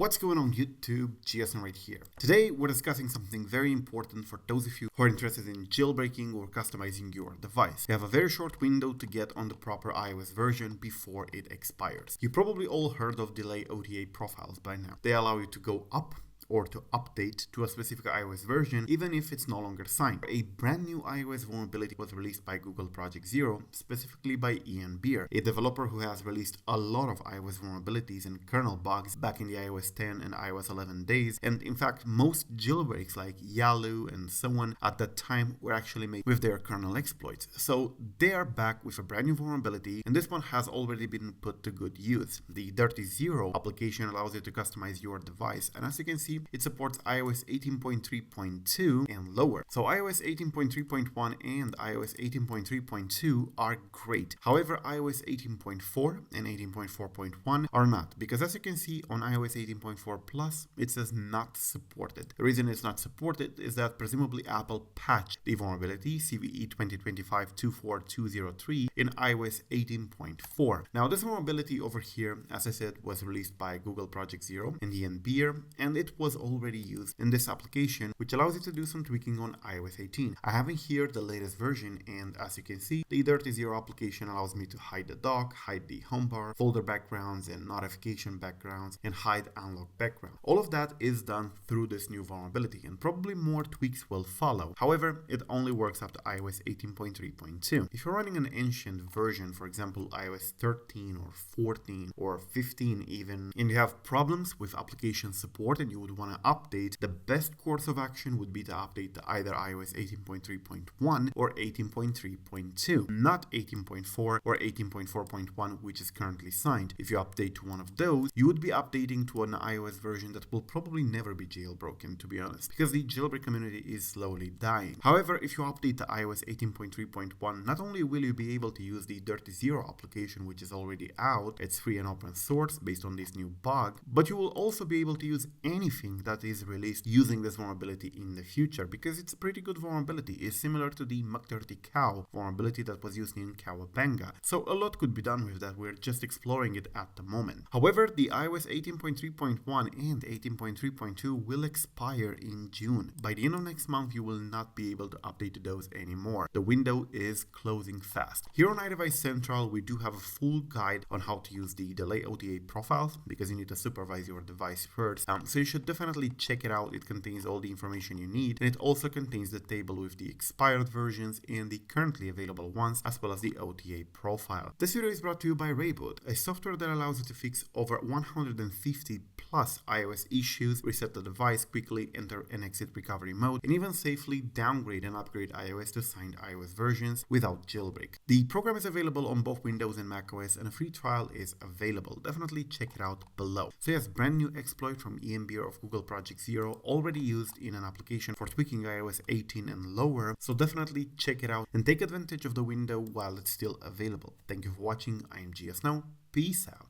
What's going on YouTube? GSN right here. Today we're discussing something very important for those of you who are interested in jailbreaking or customizing your device. You have a very short window to get on the proper iOS version before it expires. You probably all heard of Delay OTA profiles by now. They allow you to go up or to update to a specific iOS version even if it's no longer signed. A brand new iOS vulnerability was released by Google Project Zero, specifically by Ian Beer, a developer who has released a lot of iOS vulnerabilities and kernel bugs back in the iOS 10 and iOS 11 days, and in fact most jailbreaks like Yalu and so on at that time were actually made with their kernel exploits. So they are back with a brand new vulnerability, and this one has already been put to good use. The Dirty Zero application allows you to customize your device, and as you can see, it supports iOS 18.3.2 and lower. So iOS 18.3.1 and iOS 18.3.2 are great. However, iOS 18.4 and 18.4.1 are not, because as you can see on iOS 18.4 Plus, it says not supported. The reason it's not supported is that presumably Apple patched the vulnerability CVE 2025-24203 in iOS 18.4. Now this vulnerability over here, as I said, was released by Google Project Zero and Ian Beer, and it was already used in this application, which allows you to do some tweaking on iOS 18. I have in here the latest version, and as you can see, the Dirty Zero application allows me to hide the dock, hide the home bar, folder backgrounds and notification backgrounds, and hide unlock background. All of that is done through this new vulnerability, and probably more tweaks will follow. However, it only works up to iOS 18.3.2. If you're running an ancient version, for example iOS 13 or 14 or 15 even, and you have problems with application support and you would want to update, the best course of action would be to update to either iOS 18.3.1 or 18.3.2, not 18.4 or 18.4.1, which is currently signed. If you update to one of those, you would be updating to an iOS version that will probably never be jailbroken, to be honest, because the jailbreak community is slowly dying. However, if you update to iOS 18.3.1, not only will you be able to use the Dirty Zero application, which is already out, it's free and open source based on this new bug, but you will also be able to use anything that is released using this vulnerability in the future, because it's a pretty good vulnerability. It's similar to the Dirty Cow vulnerability that was used in Cowabunga. So a lot could be done with that. We're just exploring it at the moment. However, the iOS 18.3.1 and 18.3.2 will expire in June. By the end of next month, you will not be able to update to those anymore. The window is closing fast. Here on iDevice Central, we do have a full guide on how to use the Delay OTA profiles, because you need to supervise your device first. So you should definitely check it out. It contains all the information you need, and it also contains the table with the expired versions and the currently available ones, as well as the OTA profile. This video is brought to you by Rayboot, a software that allows you to fix over 150 plus iOS issues, reset the device quickly, enter and exit recovery mode, and even safely downgrade and upgrade iOS to signed iOS versions without jailbreak. The program is available on both Windows and macOS, and a free trial is available. Definitely check it out below. So yes, brand new exploit from Ian Beer of Google Project Zero, already used in an application for tweaking iOS 18 and lower, so definitely check it out and take advantage of the window while it's still available. Thank you for watching. I am GS Now. Peace out.